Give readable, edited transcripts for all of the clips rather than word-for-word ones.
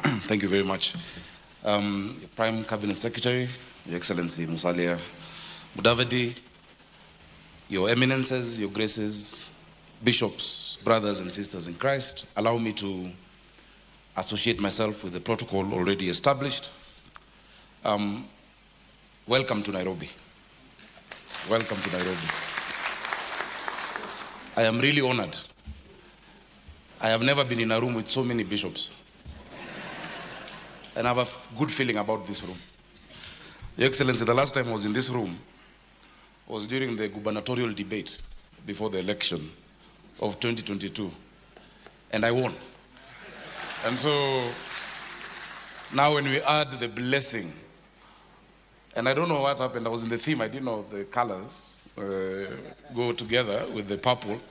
Thank you very much. Prime Cabinet Secretary, Your Excellency Musalia Mudavadi, Your Eminences, Your Graces, Bishops, brothers and sisters in Christ, allow me to associate myself with the protocol already established. Welcome to Nairobi. Welcome to Nairobi. I am really honored. I have never been in a room with so many bishops. And I have a good feeling about this room. Your Excellency, the last time I was in this room was during the gubernatorial debate before the election of 2022. And I won. And so now when we add the blessing, and I don't know what happened, I was in the theme, I didn't know the colors go together with the purple.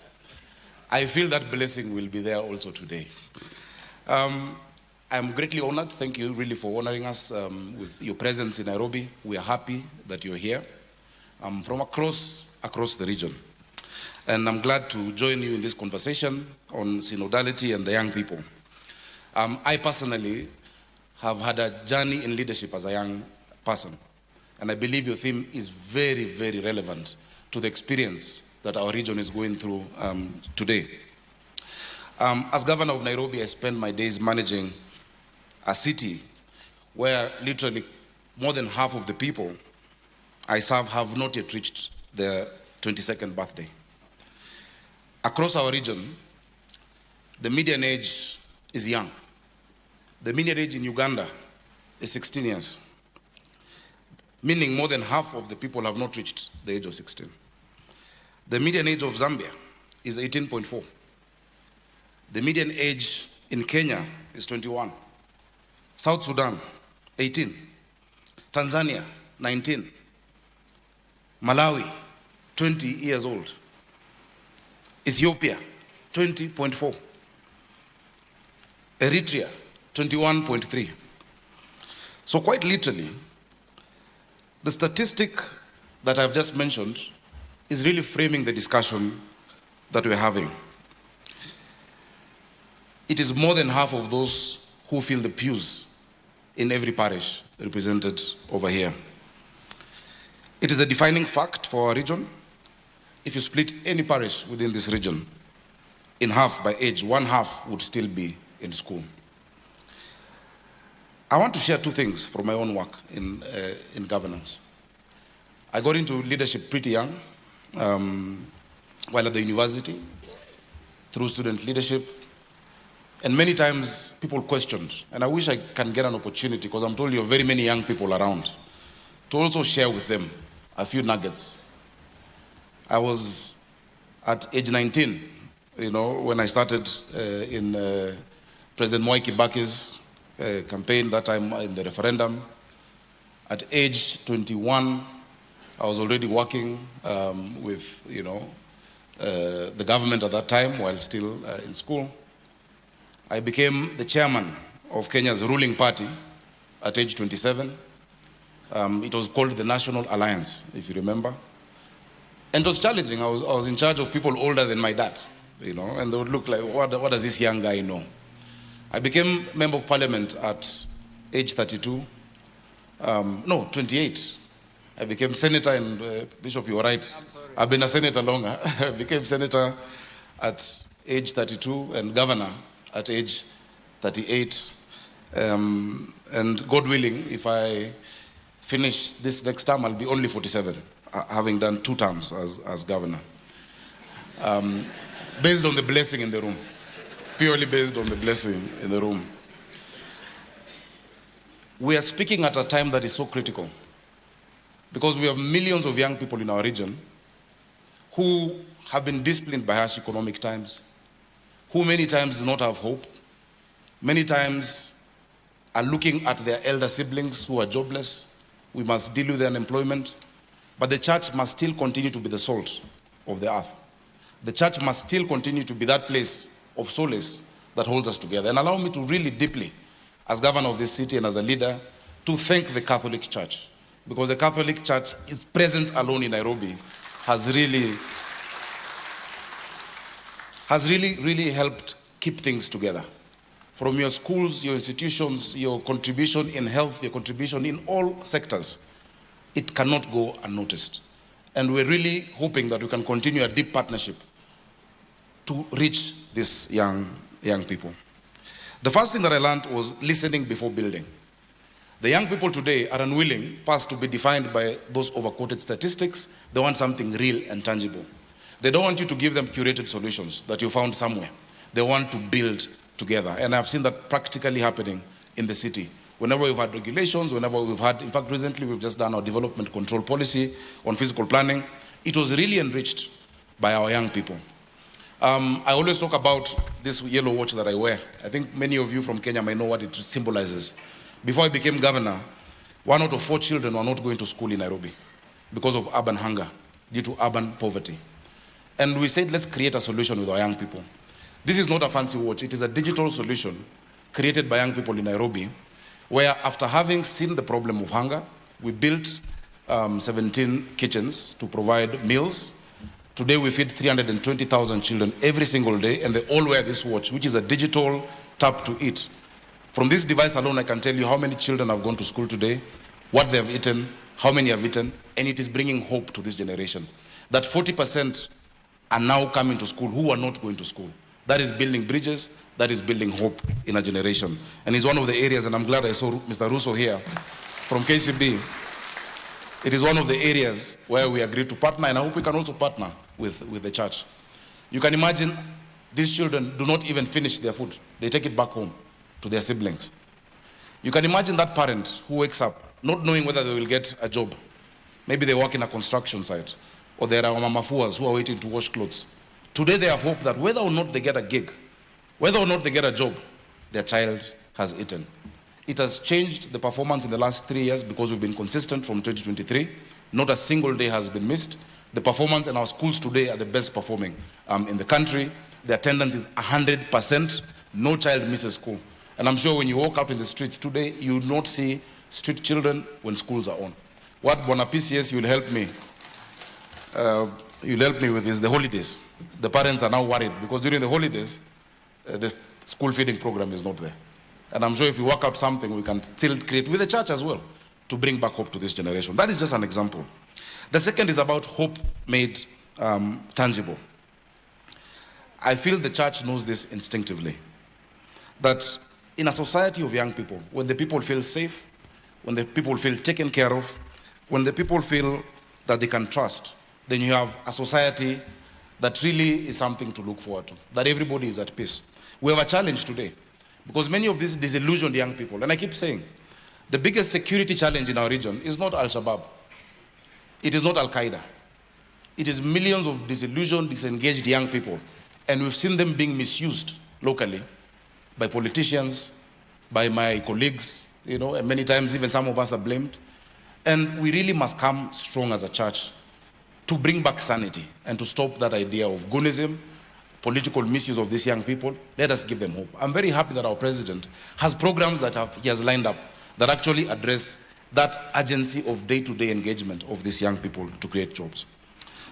I feel that blessing will be there also today. I'm greatly honored. Thank you really for honoring us with your presence in Nairobi. We are happy that you're here from across the region. And I'm glad to join you in this conversation on synodality and the young people. I personally have had a journey in leadership as a young person. And I believe your theme is very, very relevant to the experience that our region is going through today. As governor of Nairobi, I spend my days managing a city where literally more than half of the people I serve have not yet reached their 22nd birthday. Across our region, the median age is young. The median age in Uganda is 16 years, meaning more than half of the people have not reached the age of 16. The median age of Zambia is 18.4. The median age in Kenya is 21. South Sudan, 18. Tanzania, 19. Malawi, 20 years old. Ethiopia, 20.4. Eritrea, 21.3. So quite literally, the statistic that I've just mentioned is really framing the discussion that we're having. It is more than half of those who fill the pews in every parish represented over here. It is a defining fact for our region. If you split any parish within this region in half by age, one half would still be in school. I want to share two things from my own work in governance. I got into leadership pretty young, while at the university, through student leadership. And many times people questioned, and I wish I can get an opportunity, because I'm told you have very many young people around, to also share with them a few nuggets. I was at age 19, when I started in President Mwai Kibaki's campaign, that time in the referendum. At age 21, I was already working with, the government at that time while still in school. I became the chairman of Kenya's ruling party at age 27. It was called the National Alliance, if you remember. And it was challenging. I was in charge of people older than my dad, and they would look like, what does this young guy know? I became member of parliament at age 32. 28. I became senator, and Bishop, you were right. I've been a senator longer. I became senator at age 32 and governor at age 38. And God willing, if I finish this next term, I'll be only 47, having done 2 terms as governor. Based on the blessing in the room. Purely based on the blessing in the room. We are speaking at a time that is so critical, because we have millions of young people in our region who have been disciplined by harsh economic times, who many times do not have hope, many times are looking at their elder siblings who are jobless. We must deal with their unemployment, but the church must still continue to be the salt of the earth. The church must still continue to be that place of solace that holds us together. And allow me to really deeply, as governor of this city and as a leader, to thank the Catholic Church, because the Catholic Church, its presence alone in Nairobi has really helped keep things together. from your schools, your institutions, your contribution in health, your contribution in all sectors, it cannot go unnoticed. And we're really hoping that we can continue a deep partnership to reach these young people. The first thing that I learned was listening before building. The young people today are unwilling first to be defined by those overquoted statistics. They want something real and tangible. They don't want you to give them curated solutions that you found somewhere. They want to build together. And I've seen that practically happening in the city. Whenever we've had regulations, whenever we've had, in fact, recently we've just done our development control policy on physical planning. It was really enriched by our young people. I always talk about this yellow watch that I wear. I think many of you from Kenya may know what it symbolizes. Before I became governor, 1 out of 4 children were not going to school in Nairobi because of urban hunger, due to urban poverty. And we said, let's create a solution with our young people. This is not a fancy watch. It is a digital solution created by young people in Nairobi, where after having seen the problem of hunger, we built 17 kitchens to provide meals. Today we feed 320,000 children every single day, and they all wear this watch, which is a digital tap to eat. From this device alone, I can tell you how many children have gone to school today, what they have eaten, how many have eaten, and it is bringing hope to this generation. That 40% are now coming to school who are not going to school. That is building bridges, that is building hope in a generation. And it's one of the areas, and I'm glad I saw Mr. Russo here from KCB. It is one of the areas where we agreed to partner, and I hope we can also partner with the church. You can imagine these children do not even finish their food. They take it back home to their siblings. You can imagine that parent who wakes up not knowing whether they will get a job. Maybe they work in a construction site, or there are mamafuas who are waiting to wash clothes. Today they have hope that whether or not they get a gig, whether or not they get a job, their child has eaten. It has changed the performance in the last 3 years because we've been consistent from 2023. Not a single day has been missed. The performance in our schools today are the best performing in the country. The attendance is 100%. No child misses school. And I'm sure when you walk out in the streets today, you will not see street children when schools are on. What Bona PCS you'll help me with is the holidays. The parents are now worried because during the holidays, the school feeding program is not there. And I'm sure if we work out something, we can still create with the church as well to bring back hope to this generation. That is just an example. The second is about hope made tangible. I feel the church knows this instinctively, that in a society of young people, when the people feel safe, when the people feel taken care of, when the people feel that they can trust, then you have a society that really is something to look forward to, that everybody is at peace. We have a challenge today because many of these disillusioned young people, and I keep saying, the biggest security challenge in our region is not Al-Shabaab. It is not Al-Qaeda. It is millions of disillusioned, disengaged young people. And we've seen them being misused locally by politicians, by my colleagues, and many times even some of us are blamed. And we really must come strong as a church to bring back sanity and to stop that idea of goonism, political misuse of these young people. Let us give them hope. I'm very happy that our president has programs that he has lined up that actually address that urgency of day-to-day engagement of these young people to create jobs.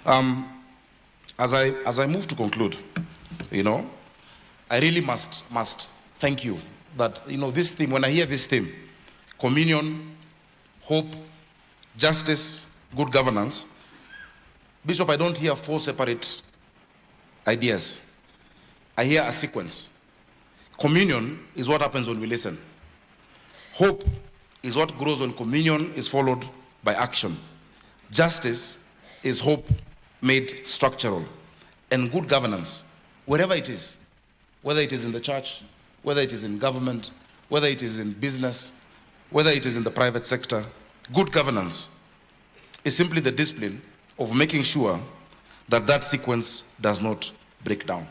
As I move to conclude, I really must thank you that, this theme, when I hear this theme, communion, hope, justice, good governance, Bishop, I don't hear 4 separate ideas. I hear a sequence. Communion is what happens when we listen. Hope is what grows when communion is followed by action. Justice is hope made structural. And good governance, wherever it is, whether it is in the church, whether it is in government, whether it is in business, whether it is in the private sector, good governance is simply the discipline of making sure that that sequence does not break down.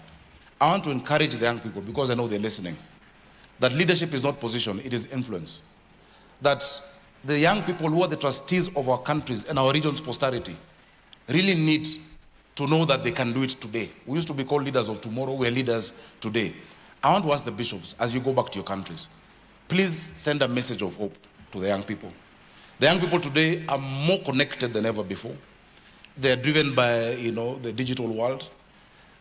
I want to encourage the young people, because I know they're listening, that leadership is not position, it is influence. That the young people who are the trustees of our countries and our region's posterity really need to know that they can do it today. We used to be called leaders of tomorrow, we're leaders today. I want to ask the bishops, as you go back to your countries, please send a message of hope to the young people. The young people today are more connected than ever before. They're driven by, the digital world.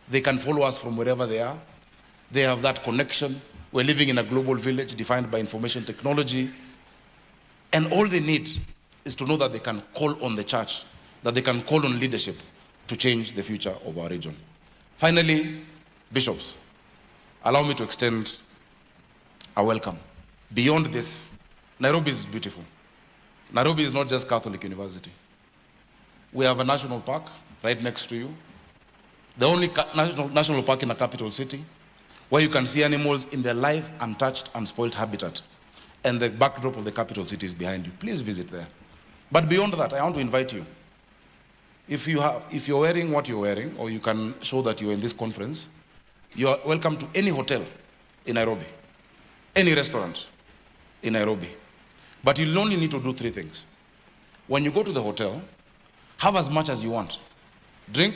They can follow us from wherever they are. They have that connection. We're living in a global village defined by information technology. And all they need is to know that they can call on the church, that they can call on leadership to change the future of our region. Finally, bishops, allow me to extend a welcome. Beyond this, Nairobi is beautiful. Nairobi is not just Catholic University. We have a national park right next to you. The only national park in a capital city where you can see animals in their live, untouched, unspoiled habitat. And the backdrop of the capital city is behind you. Please visit there. But beyond that, I want to invite you. If you're wearing what you're wearing, or you can show that you're in this conference, you are welcome to any hotel in Nairobi, any restaurant in Nairobi. But you'll only need to do 3 things. When you go to the hotel, have as much as you want. Drink,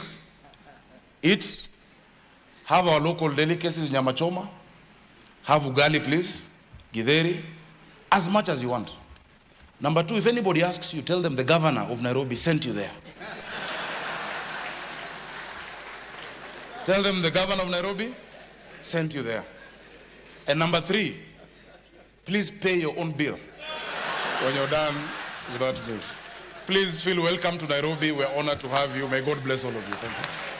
eat, have our local delicacies, nyama choma, have ugali please, githeri, as much as you want. Number 2, if anybody asks you, tell them the governor of Nairobi sent you there. Tell them the governor of Nairobi sent you there. And number 3, please pay your own bill when you're done with that bill. Please feel welcome to Nairobi. We're honored to have you. May God bless all of you. Thank you.